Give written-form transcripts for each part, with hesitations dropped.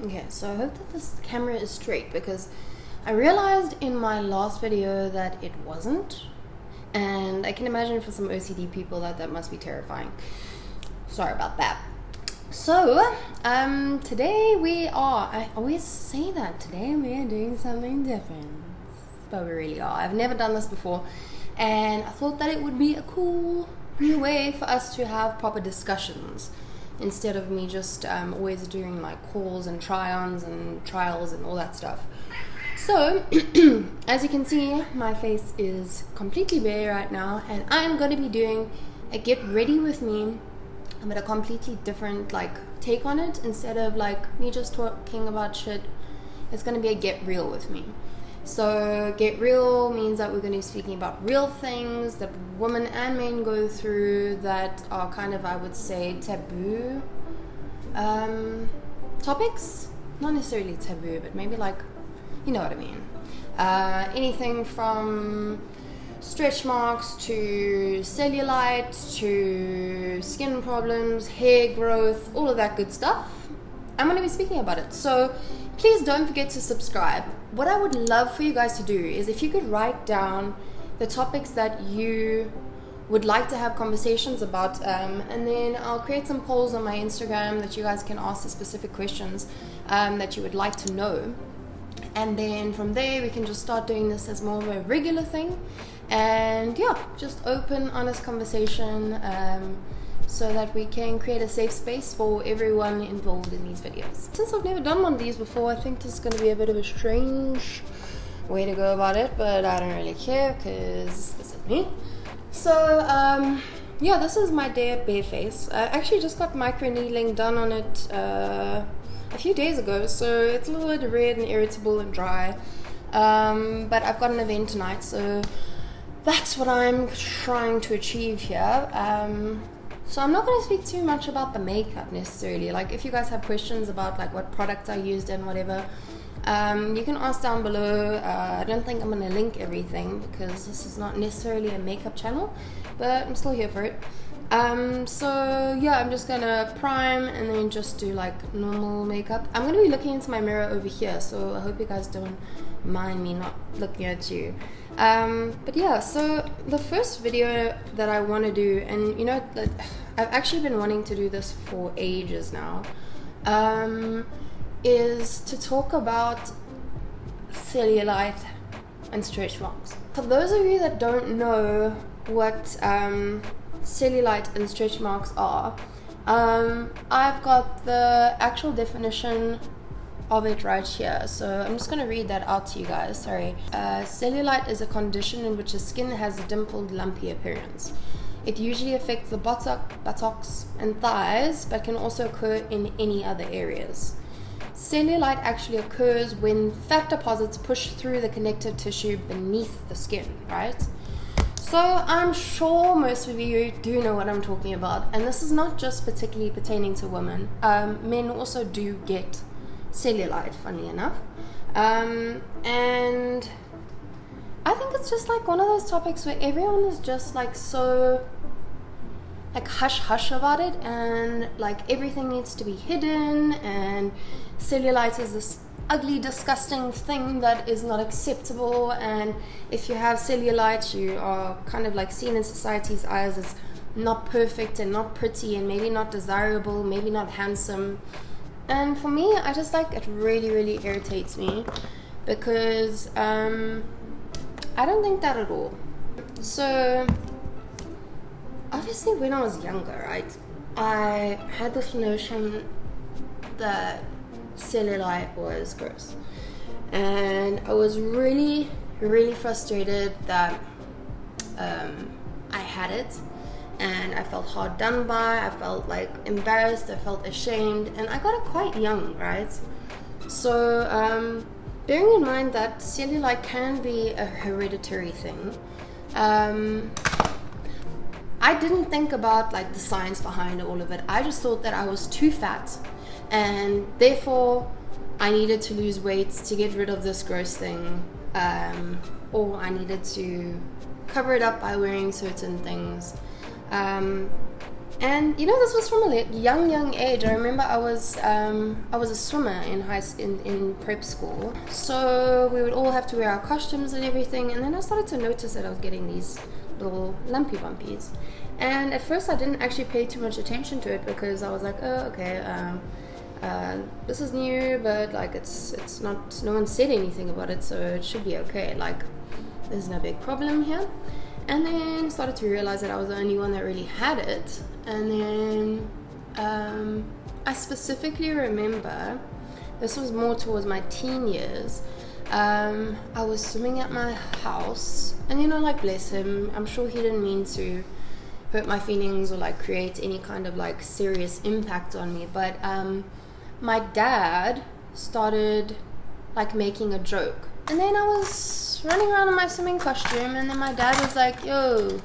Okay, so I hope that this camera is straight because I realized in my last video that it wasn't, and I can imagine for some OCD people that must be terrifying. Sorry about that. So today I always say that today we are doing something different, but we really are. I've never done this before, and I thought that it would be a cool new way for us to have proper discussions instead of me just always doing like calls and try-ons and trials and all that stuff. So as you can see, my face is completely bare right now, and I'm going to be doing a get ready with me, but a completely different like take on it. Instead of like me just talking about shit, it's going to be a get real with me. So get real means that we're going to be speaking about real things that women and men go through that are kind of, I would say, taboo topics. Not necessarily taboo, but maybe like, you know what I mean. Anything from stretch marks to cellulite to skin problems, hair growth, all of that good stuff. I'm going to be speaking about it. So please don't forget to subscribe. What I would love for you guys to do is if you could write down the topics that you would like to have conversations about, and then I'll create some polls on my Instagram that you guys can ask the specific questions that you would like to know. And then from there we can just start doing this as more of a regular thing, and yeah, just open, honest conversation, so that we can create a safe space for everyone involved in these videos. Since I've never done one of these before, I think this is going to be a bit of a strange way to go about it, but I don't really care because this is me. So yeah, this is my bare face. I actually just got micro needling done on it a few days ago, so it's a little bit red and irritable and dry, but I've got an event tonight, so that's what I'm trying to achieve here. So I'm not going to speak too much about the makeup necessarily. Like if you guys have questions about like what products I used and whatever, you can ask down below. I don't think I'm going to link everything because this is not necessarily a makeup channel, but I'm still here for it. So yeah, I'm just going to prime and then just do like normal makeup. I'm going to be looking into my mirror over here, so I hope you guys don't mind me not looking at you. But yeah, so the first video that I want to do, and you know, I've actually been wanting to do this for ages now, is to talk about cellulite and stretch marks. For those of you that don't know what cellulite and stretch marks are, I've got the actual definition of it right here, so I'm just going to read that out to you guys. Sorry. Cellulite is a condition in which the skin has a dimpled, lumpy appearance. It usually affects the buttocks and thighs, but can also occur in any other areas. Cellulite actually occurs when fat deposits push through the connective tissue beneath the skin, right? So I'm sure most of you do know what I'm talking about, and this is not just particularly pertaining to women. Men also do get cellulite, funnily enough, and I think it's just like one of those topics where everyone is just like so like hush about it, and like everything needs to be hidden, and cellulite is this ugly, disgusting thing that is not acceptable, and if you have cellulite, you are kind of like seen in society's eyes as not perfect and not pretty and maybe not desirable, maybe not handsome. And for me, I just like, it really irritates me because I don't think that at all. So obviously when I was younger, right, I had this notion that cellulite was gross, and I was really frustrated that I had it, and I felt hard done by, I felt like embarrassed, I felt ashamed, and I got it quite young, right? So bearing in mind that cellulite can be a hereditary thing, I didn't think about like the science behind all of it. I just thought that I was too fat, and therefore I needed to lose weight to get rid of this gross thing, or I needed to cover it up by wearing certain things. And you know, this was from a young age. I remember I was a swimmer in prep school, so we would all have to wear our costumes and everything. And then I started to notice that I was getting these little lumpy bumpies. And at first I didn't actually pay too much attention to it, because I was like, oh, okay, this is new, but like it's not, no one said anything about it, so it should be okay, like there's no big problem here. And then started to realize that I was the only one that really had it. And then I specifically remember, this was more towards my teen years, I was swimming at my house, and you know, like, bless him, I'm sure he didn't mean to hurt my feelings or like create any kind of like serious impact on me, but my dad started like making a joke. And then I was running around in my swimming costume, and then my dad was like, yo,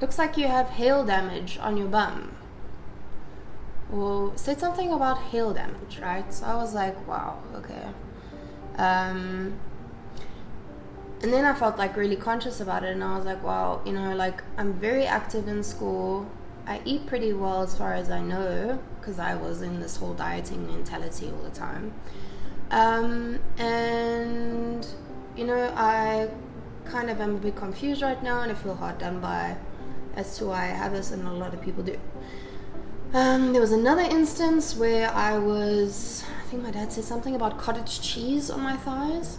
looks like you have hail damage on your bum. Or said something about hail damage, right? So I was like, wow, okay. And then I felt like really conscious about it, and I was like, wow, you know, like, I'm very active in school. I eat pretty well as far as I know, because I was in this whole dieting mentality all the time. And you know, I kind of am a bit confused right now, and I feel hard done by as to why I have this, and a lot of people do. There was another instance where I think my dad said something about cottage cheese on my thighs,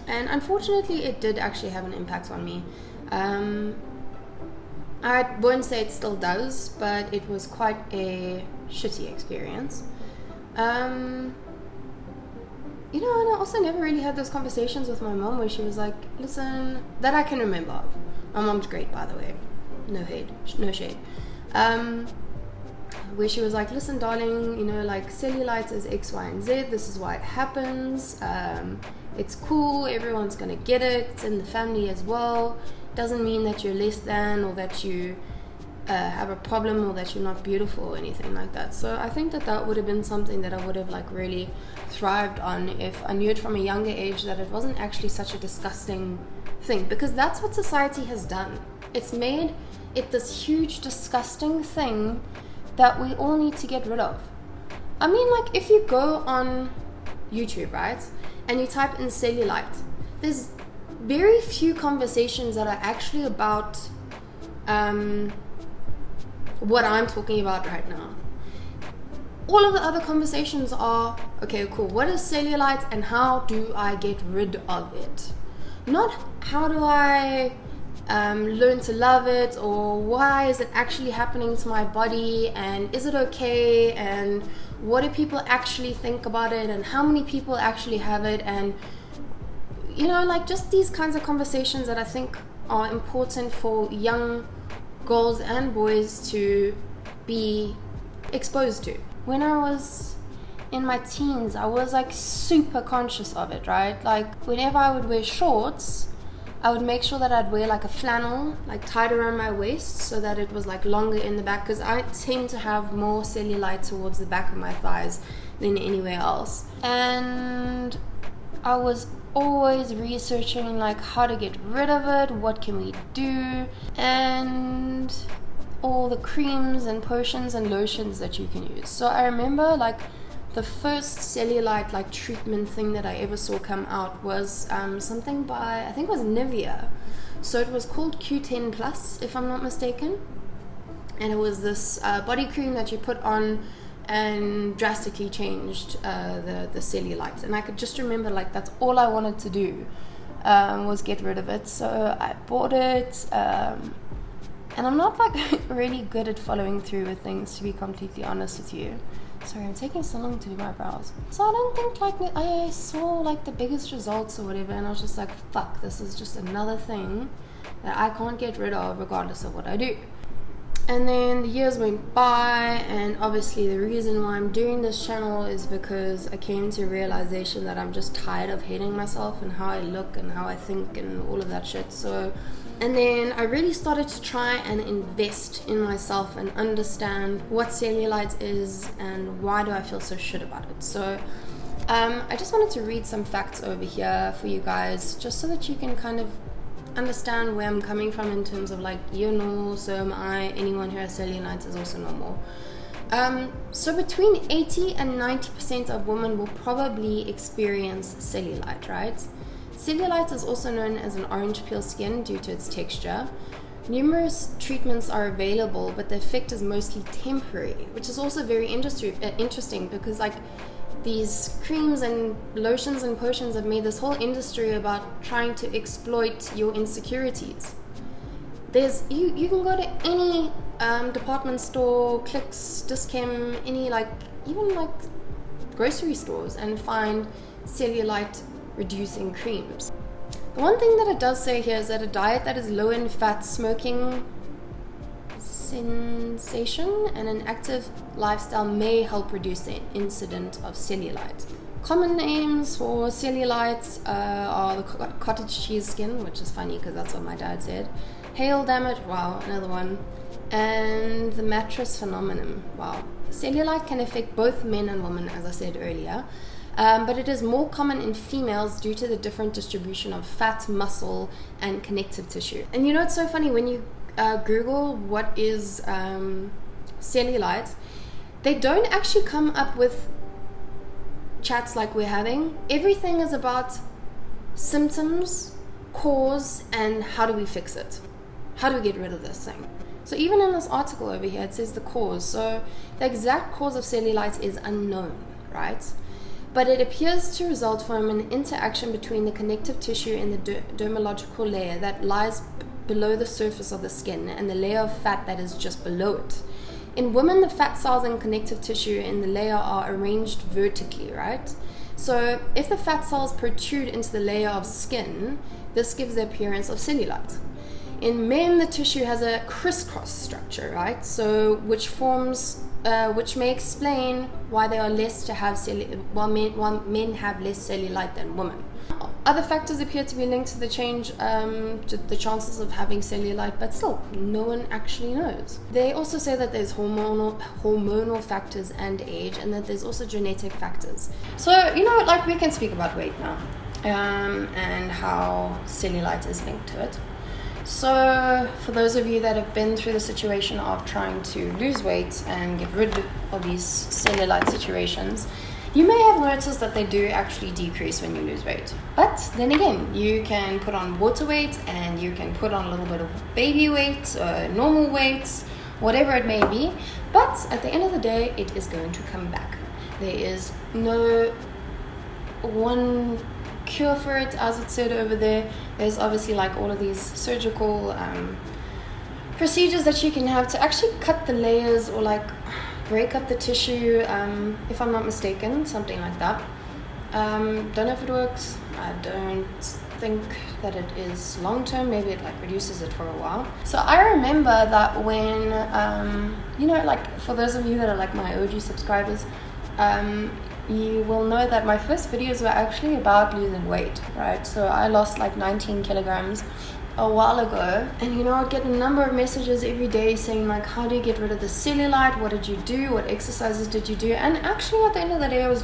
and unfortunately it did actually have an impact on me. I won't say it still does, but it was quite a shitty experience. You know, and I also never really had those conversations with my mom where she was like, listen, that I can remember of. My mom's great, by the way. No hate, no shade. Where she was like, listen, darling, you know, like, cellulite is X, Y, and Z. This is why it happens. It's cool. Everyone's going to get it. It's in the family as well. Doesn't mean that you're less than, or that you have a problem, or that you're not beautiful or anything like that. So I think that would have been something that I would have like really thrived on if I knew it from a younger age, that it wasn't actually such a disgusting thing, because that's what society has done. It's made it this huge disgusting thing that we all need to get rid of. I mean, like, if you go on YouTube, right, and you type in cellulite, there's very few conversations that are actually about what I'm talking about right now. All of the other conversations are, okay, cool, what is cellulite and how do I get rid of it? Not how do I learn to love it, or why is it actually happening to my body, and is it okay, and what do people actually think about it, and how many people actually have it, and you know, like, just these kinds of conversations that I think are important for young girls and boys to be exposed to. When I was in my teens, I was like super conscious of it, right? Like, whenever I would wear shorts, I would make sure that I'd wear like a flannel, like, tied around my waist, so that it was like longer in the back, because I tend to have more cellulite towards the back of my thighs than anywhere else. And I was always researching like how to get rid of it, what can we do, and all the creams and potions and lotions that you can use. So I remember, like, the first cellulite like treatment thing that I ever saw come out was something by, I think it was Nivea. So it was called Q10 Plus, if I'm not mistaken, and it was this body cream that you put on and drastically changed the cellulite. And I could just remember, like, that's all I wanted to do, was get rid of it. So I bought it, and I'm not like really good at following through with things, to be completely honest with you. Sorry, I'm taking so long to do my brows. So I don't think like I saw like the biggest results or whatever, and I was just like, fuck, this is just another thing that I can't get rid of regardless of what I do. And then the years went by, and obviously the reason why I'm doing this channel is because I came to a realization that I'm just tired of hating myself and how I look and how I think and all of that shit. So, and then I really started to try and invest in myself and understand what cellulite is and why do I feel so shit about it. So I just wanted to read some facts over here for you guys, just so that you can kind of understand where I'm coming from in terms of like, you're normal, so am I. Anyone who has cellulite is also normal. So between 80 and 90% of women will probably experience cellulite, right? Cellulite is also known as an orange peel skin due to its texture. Numerous treatments are available, but the effect is mostly temporary, which is also very interesting because like these creams and lotions and potions have made this whole industry about trying to exploit your insecurities. You can go to any department store, Clicks, Dischem, any like even like grocery stores and find cellulite reducing creams. The one thing that it does say here is that a diet that is low in fat, smoking cessation, and an active lifestyle may help reduce the incidence of cellulite. Common names for cellulite are the cottage cheese skin, which is funny because that's what my dad said. Hail damage, wow, another one. And the mattress phenomenon, wow. Cellulite can affect both men and women, as I said earlier. But it is more common in females due to the different distribution of fat, muscle, and connective tissue. And you know, it's so funny when you Google what is cellulite, they don't actually come up with chats like we're having. Everything is about symptoms, cause, and how do we fix it? How do we get rid of this thing? So even in this article over here, it says the cause. So the exact cause of cellulite is unknown, right? But it appears to result from an interaction between the connective tissue and the dermological layer that lies below the surface of the skin and the layer of fat that is just below it. In women, the fat cells and connective tissue in the layer are arranged vertically, right? So if the fat cells protrude into the layer of skin, this gives the appearance of cellulite. In men, the tissue has a crisscross structure, right? So which may explain why they are less to have while men have less cellulite than women. Other factors appear to be linked to the change, to the chances of having cellulite, but still, no one actually knows. They also say that there's hormonal factors and age, and that there's also genetic factors. So, you know, like we can speak about weight now, and how cellulite is linked to it. So, for those of you that have been through the situation of trying to lose weight and get rid of these cellulite situations, you may have noticed that they do actually decrease when you lose weight. But then again, you can put on water weight and you can put on a little bit of baby weight, normal weight, whatever it may be. But at the end of the day, it is going to come back. There is no one cure for it, as it said over there. There's obviously like all of these surgical procedures that you can have to actually cut the layers or like break up the tissue, if I'm not mistaken, something like that. Don't know if it works. I don't think that it is long term. Maybe it like reduces it for a while. So I remember that when you know, like for those of you that are like my OG subscribers, you will know that my first videos were actually about losing weight, right? So I lost like 19 kilograms a while ago, and you know, I get a number of messages every day saying like, how do you get rid of the cellulite? What did you do? What exercises did you do? And actually at the end of the day, it was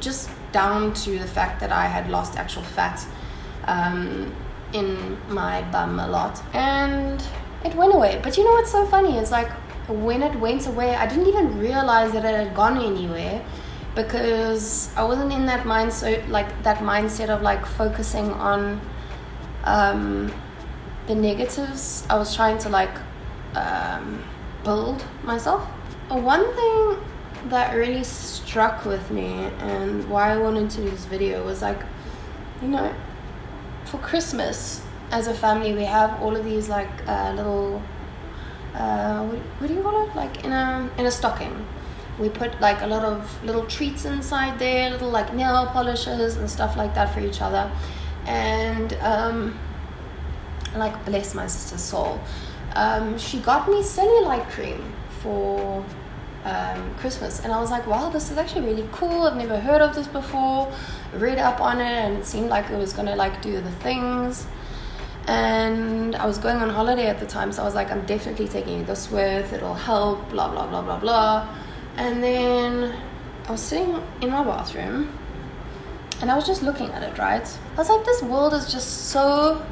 just down to the fact that I had lost actual fat in my bum a lot, and it went away. But you know what's so funny is like when it went away, I didn't even realize that it had gone anywhere, because I wasn't in that mindset of like focusing on the negatives. I was trying to like build myself. One thing that really struck with me and why I wanted to do this video was like, you know, for Christmas as a family we have all of these like little what do you call it, like in a stocking. We put like a lot of little treats inside there, little like nail polishes and stuff like that for each other. And like bless my sister's soul, she got me cellulite cream for Christmas, and I was like, wow, this is actually really cool. I've never heard of this before. I read up on it and it seemed like it was gonna like do the things. And I was going on holiday at the time, so I was like, I'm definitely taking this with, it'll help, blah blah blah blah blah. And then I was sitting in my bathroom and I was just looking at it, right? I was like, this world is just so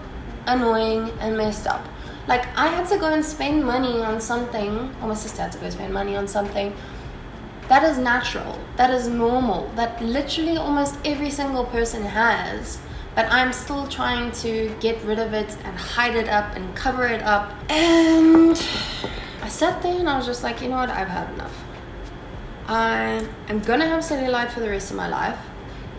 annoying and messed up. Like, I had to go and spend money on something, or my sister had to go spend money on something that is natural, that is normal, that literally almost every single person has, but I'm still trying to get rid of it and hide it up and cover it up. And I sat there and I was just like, you know what, I've had enough. I'm gonna have cellulite for the rest of my life.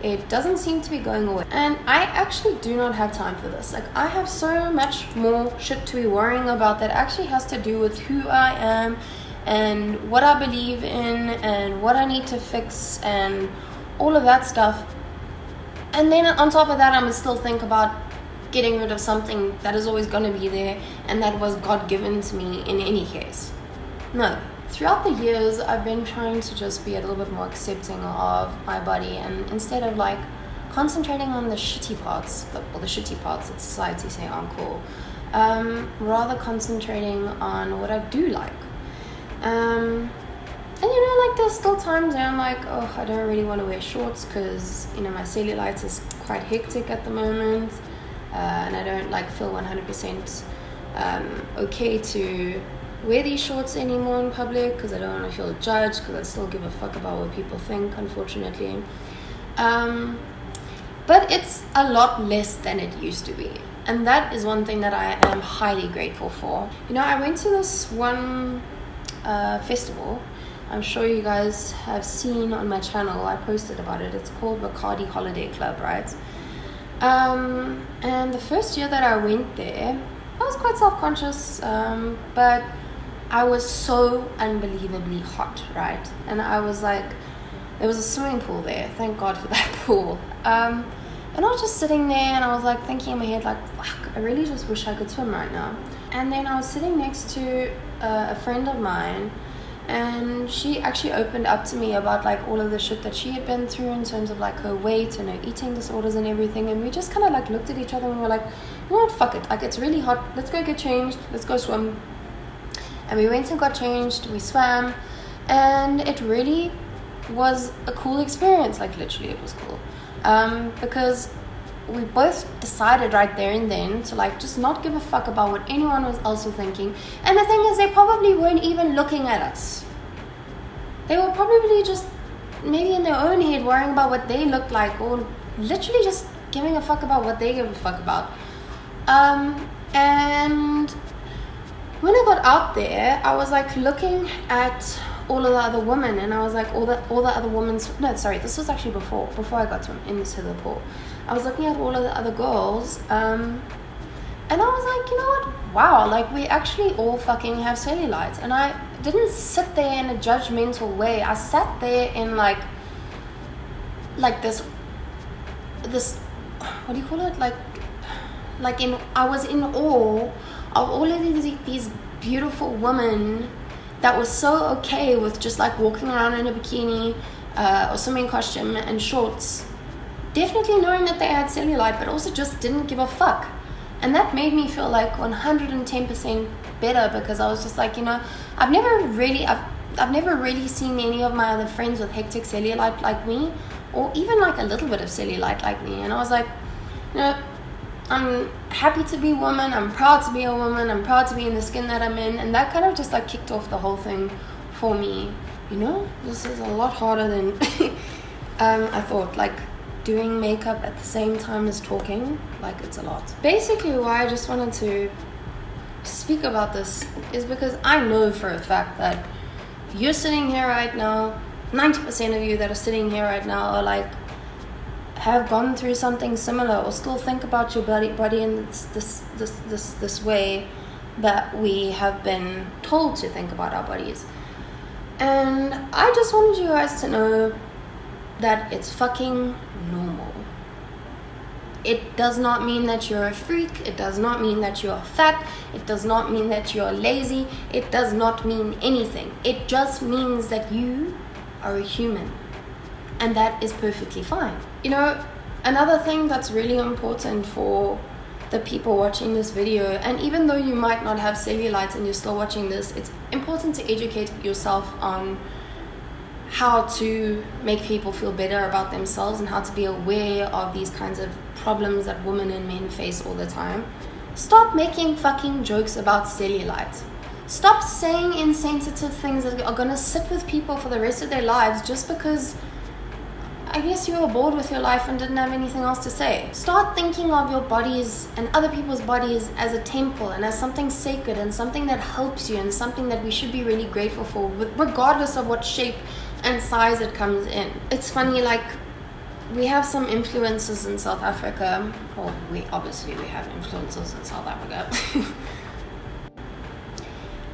It doesn't seem to be going away, and I actually do not have time for this. Like, I have so much more shit to be worrying about that actually has to do with who I am and what I believe in and what I need to fix and all of that stuff. And then on top of that, I'm gonna still think about getting rid of something that is always going to be there and that was God given to me in any case. No. Throughout the years, I've been trying to just be a little bit more accepting of my body, and instead of like concentrating on the shitty parts, the shitty parts that society say aren't cool, rather concentrating on what I do like. And you know, like, there's still times where I'm like, oh, I don't really want to wear shorts because, you know, my cellulite is quite hectic at the moment, and I don't like feel 100% okay to wear these shorts anymore in public because I don't want to feel judged, because I still give a fuck about what people think, unfortunately. But it's a lot less than it used to be, and that is one thing that I am highly grateful for. You know, I went to this one festival. I'm sure you guys have seen on my channel, I posted about it. It's called Bacardi Holiday Club, right? And the first year that I went there, I was quite self-conscious, but I was so unbelievably hot, right? And I was like, there was a swimming pool there, thank God for that pool. And I was just sitting there and I was like thinking in my head, like, fuck, I really just wish I could swim right now. And then I was sitting next to a friend of mine, and she actually opened up to me about like all of the shit that she had been through in terms of like her weight and her eating disorders and everything. And we just kind of like looked at each other and we were like, you know what, fuck it, like, it's really hot, let's go get changed, let's go swim. And we went and got changed, we swam, and it really was a cool experience. Like, literally it was cool, because we both decided right there and then to like just not give a fuck about what anyone was also thinking. And the thing is, they probably weren't even looking at us. They were probably just maybe in their own head worrying about what they looked like, or literally just giving a fuck about what they give a fuck about. And when I got out there, I was like looking at all of the other women, and I was like, all the other women's, no, sorry, this was actually before I got into the pool. I was looking at all of the other girls, and I was like, you know what, wow, like, we actually all fucking have cellulite. And I didn't sit there in a judgmental way. I sat there in like this, what do you call it, I was in awe of all of these beautiful women that was so okay with just like walking around in a bikini or swimming costume and shorts, definitely knowing that they had cellulite, but also just didn't give a fuck. And that made me feel like 110% better, because I was just like, you know, I've never really seen any of my other friends with hectic cellulite like me, or even like a little bit of cellulite like me. And I was like, you know, I'm happy to be a woman, I'm proud to be a woman, I'm proud to be in the skin that I'm in. And that kind of just like kicked off the whole thing for me. You know, this is a lot harder than I thought. Like, doing makeup at the same time as talking, like, it's a lot. Basically, why I just wanted to speak about this is because I know for a fact that you're sitting here right now, 90% of you that are sitting here right now are like, have gone through something similar, or still think about your body in this way that we have been told to think about our bodies. And I just wanted you guys to know that it's fucking normal. It does not mean that you're a freak. It does not mean that you're fat. It does not mean that you're lazy. It does not mean anything. It just means that you are a human, and that is perfectly fine. You know, another thing that's really important for the people watching this video, and even though you might not have cellulite and you're still watching this, it's important to educate yourself on how to make people feel better about themselves and how to be aware of these kinds of problems that women and men face all the time. Stop making fucking jokes about cellulite. Stop saying insensitive things that are gonna sit with people for the rest of their lives just because I guess you were bored with your life and didn't have anything else to say. Start thinking of your bodies and other people's bodies as a temple and as something sacred and something that helps you and something that we should be really grateful for, regardless of what shape and size it comes in. It's funny, like, we have some influencers in South Africa. Well, we have influencers in South Africa.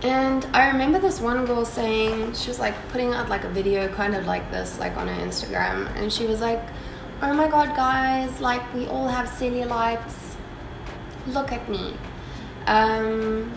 And I remember this one girl saying, she was like putting out like a video kind of like this, like on her Instagram, and she was like, oh my god guys, like we all have cellulites, look at me. And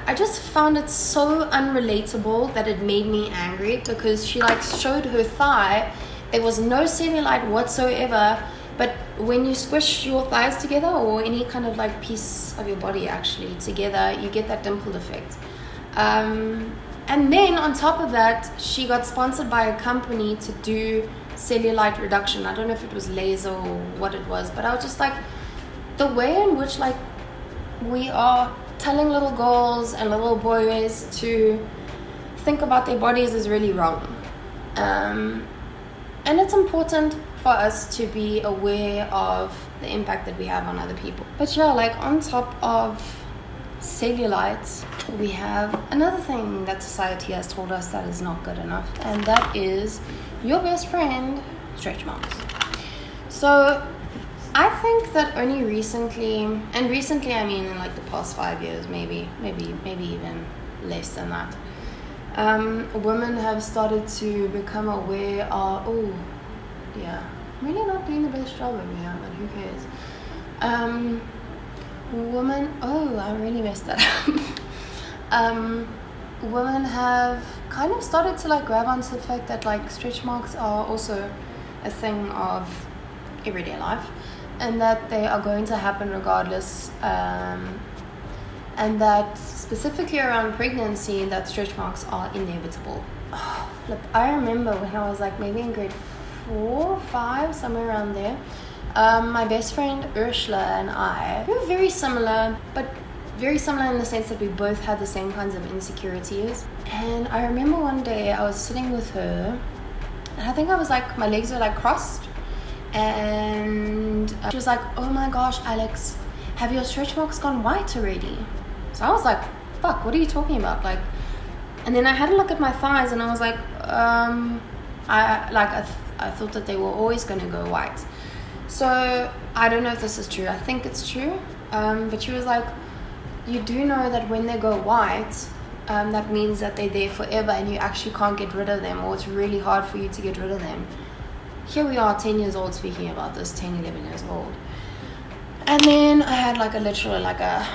I just found it so unrelatable that it made me angry, because she like showed her thigh, there was no cellulite whatsoever, but when you squish your thighs together, or any kind of like piece of your body actually together, you get that dimple effect. And then on top of that, she got sponsored by a company to do cellulite reduction. I don't know if it was laser or what it was, but I was just like, the way in which like we are telling little girls and little boys to think about their bodies is really wrong. And it's important for us to be aware of the impact that we have on other people. But yeah, like on top of cellulite, we have another thing that society has told us that is not good enough, and that is your best friend, stretch marks. So I think that only recently, and recently I mean in like the past 5 years, maybe even less than that, women have started to become aware of, I'm really not doing the best job over here, but who cares? I really messed that up. Women have kind of started to like grab onto the fact that like stretch marks are also a thing of everyday life, and that they are going to happen regardless, and that specifically around pregnancy, that stretch marks are inevitable. Oh, flip. I remember when I was like maybe in grade 4, 5, somewhere around there, my best friend Ursula and I, we were very similar, but very similar in the sense that we both had the same kinds of insecurities. And I remember one day I was sitting with her, and I think I was like, my legs were like crossed, and she was like, oh my gosh Alex, have your stretch marks gone white already? So I was like, fuck, what are you talking about? Like, and then I had a look at my thighs, and I was like, I thought that they were always going to go white. So I don't know if this is true. I think it's true. But she was like, you do know that when they go white, that means that they're there forever and you actually can't get rid of them, or it's really hard for you to get rid of them. Here we are 10 years old speaking about this, 10, 11 years old. And then I had like a literal, like a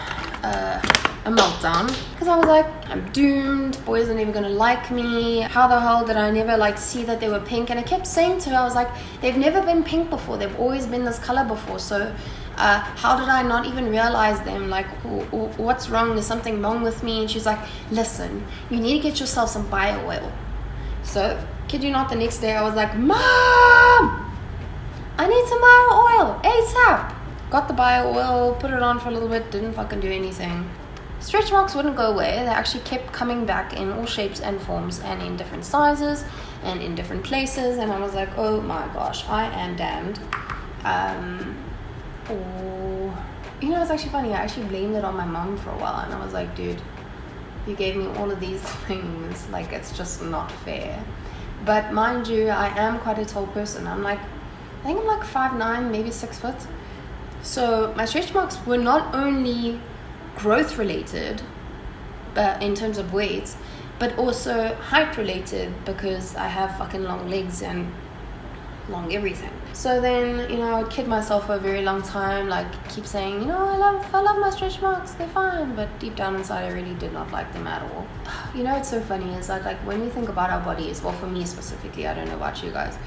meltdown, because I was like, I'm doomed, boys are never gonna like me. How the hell did I never like see that they were pink? And I kept saying to her, I was like, they've never been pink before, they've always been this color before, so how did I not even realize them? Like, what's wrong? There's something wrong with me. And she's like, listen, you need to get yourself some bio oil. So kid you not, the next day I was like, Mom, I need some bio oil ASAP. Got the bio oil, put it on for a little bit, didn't fucking do anything. Stretch marks wouldn't go away. They actually kept coming back in all shapes and forms, and in different sizes and in different places, and I was like, oh my gosh, I am damned. You know, it's actually funny, I actually blamed it on my mom for a while, and I was like, dude, you gave me all of these things, like, it's just not fair. But mind you, I am quite a tall person. I think I'm like 5'9", maybe 6 foot. So my stretch marks were not only growth related, but in terms of weight, but also height related, because I have fucking long legs and long everything. So then, you know, I would kid myself for a very long time, like keep saying, you know, I love my stretch marks, they're fine, but deep down inside I really did not like them at all. You know, it's so funny is that, like, when we think about our bodies, well, for me specifically, I don't know about you guys,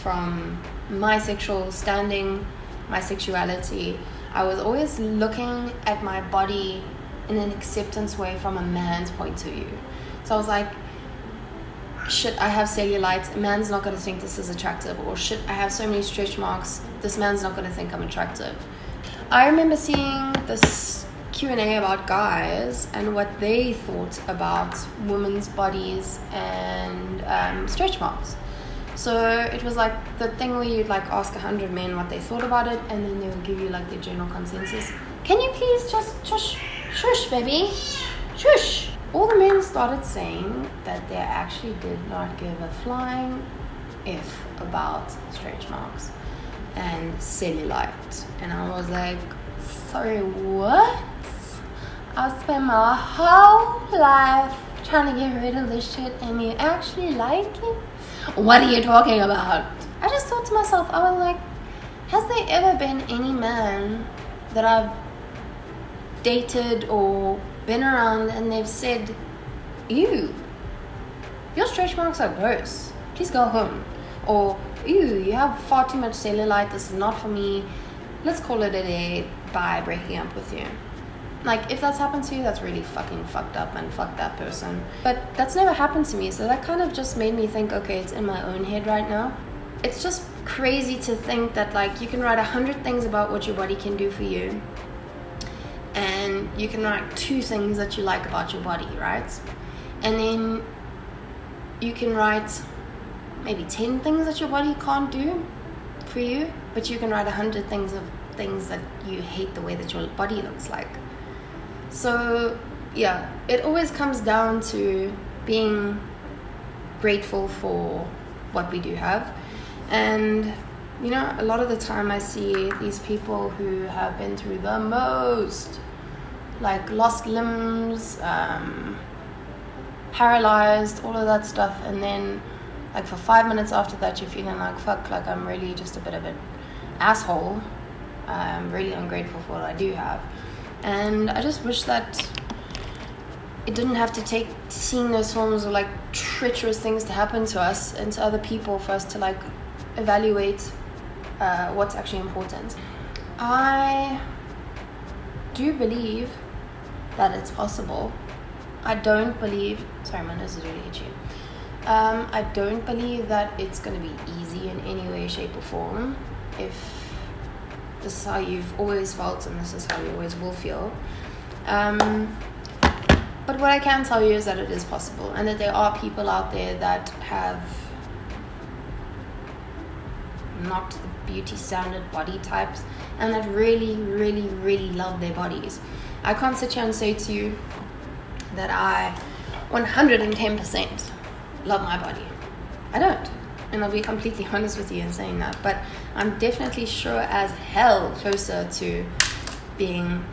from my sexual standing, my sexuality, I was always looking at my body in an acceptance way from a man's point of view. So I was like, shit, I have cellulite, a man's not going to think this is attractive. Or shit, I have so many stretch marks, this man's not going to think I'm attractive. I remember seeing this Q&A about guys and what they thought about women's bodies and stretch marks. So it was like the thing where you'd like ask 100 men what they thought about it, and then they would give you like their general consensus. Can you please just shush, baby, shush? All the men started saying that they actually did not give a flying F about stretch marks and cellulite. And I was like, sorry, what? I've spent my whole life trying to get rid of this shit and you actually like it? What are you talking about? I just thought to myself, I was like, has there ever been any man that I've dated or been around and they've said, ew, your stretch marks are gross, please go home? Or, ew, you have far too much cellulite, this is not for me, let's call it a day, bye, breaking up with you. Like, if that's happened to you, that's really fucking fucked up, and fuck that person. But that's never happened to me, so that kind of just made me think, okay, it's in my own head right now. It's just crazy to think that, like, you can write 100 things about what your body can do for you, and you can write 2 things that you like about your body, right? And then you can write maybe 10 things that your body can't do for you, but you can write 100 things that you hate the way that your body looks like. So yeah, it always comes down to being grateful for what we do have. And you know, a lot of the time I see these people who have been through the most, like lost limbs, paralyzed, all of that stuff, and then like for 5 minutes after that you're feeling like, fuck, like I'm really just a bit of an asshole. I'm really ungrateful for what I do have. And I just wish that it didn't have to take seeing those films or like treacherous things to happen to us and to other people for us to like evaluate what's actually important. I do believe that it's possible. I don't believe, sorry, my nose is really itchy. I don't believe that it's going to be easy in any way, shape or form. If this is how you've always felt and this is how you always will feel. But what I can tell you is that it is possible, and that there are people out there that have not the beauty standard body types and that really, really, really love their bodies. I can't sit here and say to you that I 110% love my body. I don't. And I'll be completely honest with you in saying that. But I'm definitely sure as hell closer to being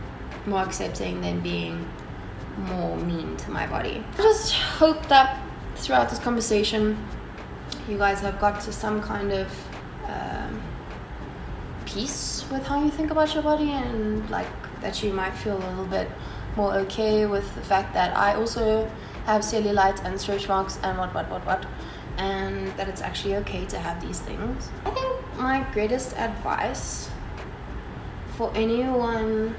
more accepting than being more mean to my body. I just hope that throughout this conversation you guys have got to some kind of peace with how you think about your body, and like that you might feel a little bit more okay with the fact that I also have cellulite and stretch marks and what, and that it's actually okay to have these things. I think my greatest advice for anyone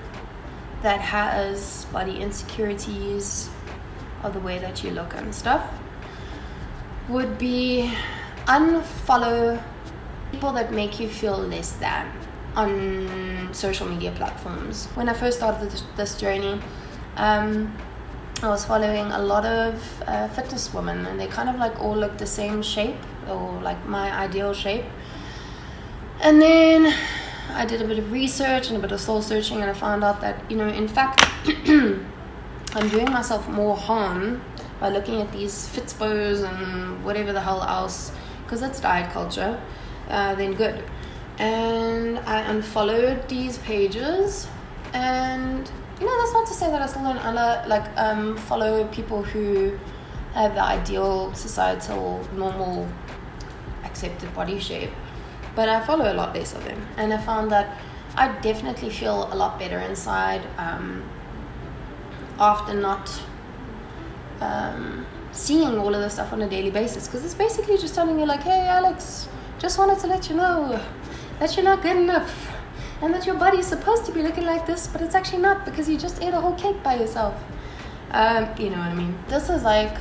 that has body insecurities of the way that you look and stuff would be unfollow people that make you feel less than on social media platforms. When I first started this journey, I was following a lot of fitness women, and they kind of like all look the same shape, or like my ideal shape. And then I did a bit of research and a bit of soul searching, and I found out that, you know, in fact I'm doing myself more harm by looking at these fitspos and whatever the hell else, because that's diet culture, than good. And I unfollowed these pages, and you know, that's not to say that I still don't follow people who have the ideal societal normal accepted body shape, but I follow a lot less of them, and I found that I definitely feel a lot better inside after not seeing all of this stuff on a daily basis, because it's basically just telling you like, hey Alex, just wanted to let you know that you're not good enough, and that your body is supposed to be looking like this, but it's actually not, because you just ate a whole cake by yourself. You know what I mean? This is like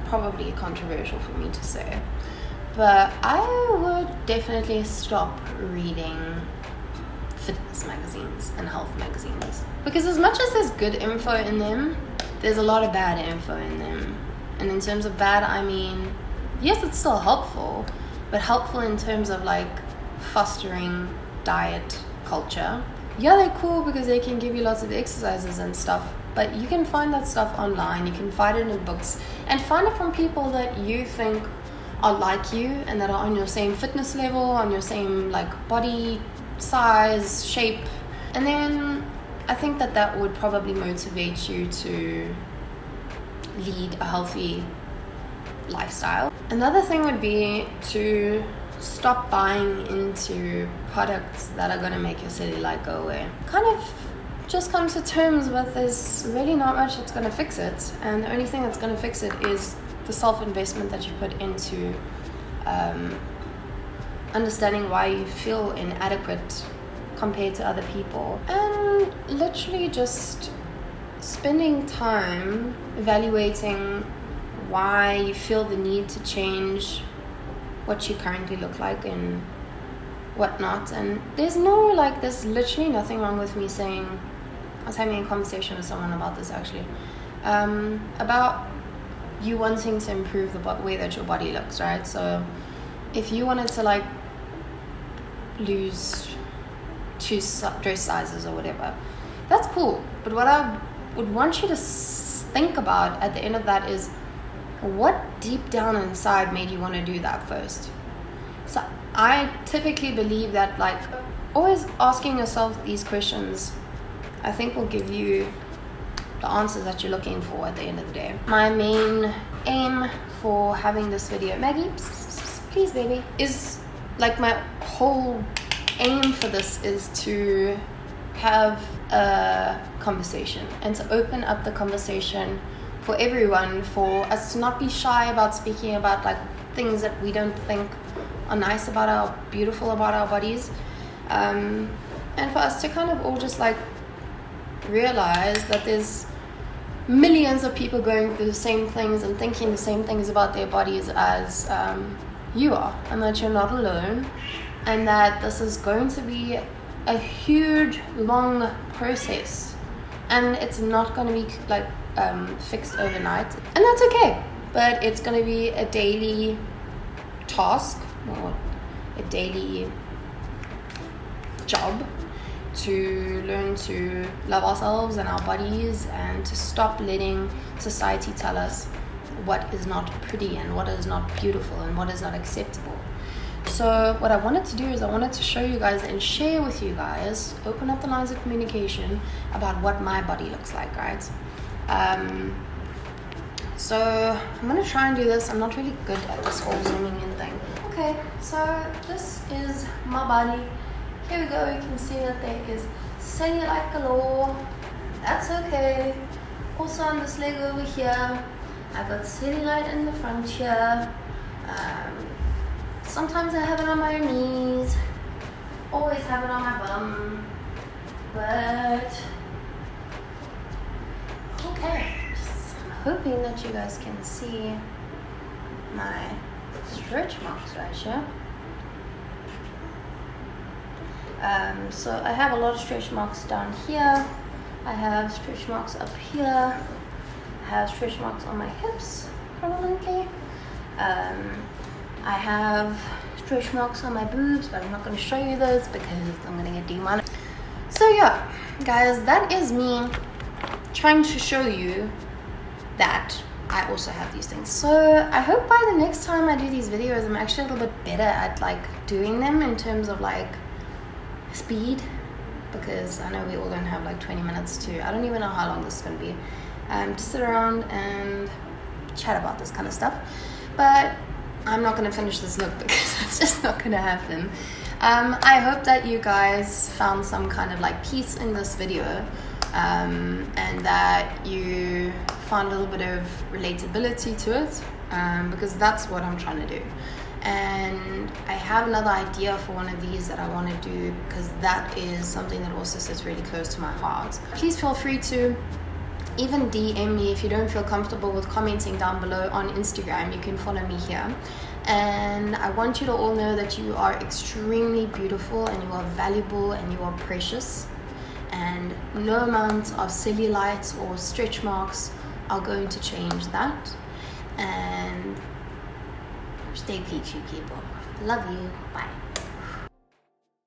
probably controversial for me to say, but I would definitely stop reading fitness magazines and health magazines. Because as much as there's good info in them, there's a lot of bad info in them. And in terms of bad, I mean, yes, it's still helpful, but helpful in terms of like fostering diet culture. Yeah, they're cool because they can give you lots of exercises and stuff, but you can find that stuff online. You can find it in books and find it from people that you think are like you and that are on your same fitness level, on your same like body size, shape. And then I think that would probably motivate you to lead a healthy lifestyle. Another thing would be to stop buying into products that are going to make your cellulite go away. Kind of just come to terms with there's really not much that's going to fix it, and the only thing that's going to fix it is the self-investment that you put into understanding why you feel inadequate compared to other people, and literally just spending time evaluating why you feel the need to change what you currently look like and whatnot. And there's literally nothing wrong with me saying, I was having a conversation with someone about this actually, about you wanting to improve the way that your body looks, right? So if you wanted to like lose 2 dress sizes or whatever, that's cool. But what I would want you to think about at the end of that is, what deep down inside made you want to do that first? So I typically believe that like always asking yourself these questions, I think will give you the answers that you're looking for at the end of the day. My main aim for having this video, Maggie, please baby, is like my whole aim for this is to have a conversation and to open up the conversation for everyone, for us to not be shy about speaking about like things that we don't think are nice beautiful about our bodies, and for us to kind of all just like realize that there's millions of people going through the same things and thinking the same things about their bodies as you are, and that you're not alone, and that this is going to be a huge long process, and it's not going to be like fixed overnight, and that's okay. But it's going to be a daily task or a daily job to learn to love ourselves and our bodies, and to stop letting society tell us what is not pretty and what is not beautiful and what is not acceptable. So what I wanted to do is I wanted to show you guys and share with you guys, open up the lines of communication about what my body looks like, right? So I'm gonna try and do this. I'm not really good at this whole zooming in thing. Okay, so this is my body. Here we go. You can see that there is cellulite galore. That's okay. Also on this leg over here, I've got cellulite in the front here. Sometimes I have it on my knees. Always have it on my bum. But okay, I'm hoping that you guys can see my stretch marks right here. So I have a lot of stretch marks down here. I have stretch marks up here. I have stretch marks on my hips prominently. I have stretch marks on my boobs, but I'm not going to show you those because I'm going to get demonetized. So yeah, guys, that is me trying to show you that I also have these things. So I hope by the next time I do these videos, I'm actually a little bit better at like doing them in terms of like speed, because I know we all don't have like 20 minutes to, I don't even know how long this is going to be, to sit around and chat about this kind of stuff. But I'm not going to finish this look because it's just not going to happen. I hope that you guys found some kind of like peace in this video, and that you found a little bit of relatability to it, because that's what I'm trying to do. And I have another idea for one of these that I want to do, because that is something that also sits really close to my heart. Please feel free to even DM me if you don't feel comfortable with commenting down below on Instagram. You can follow me here. And I want you to all know that you are extremely beautiful and you are valuable and you are precious. And no amount of cellulite or stretch marks are going to change that. And stay peachy, people. Love you. Bye.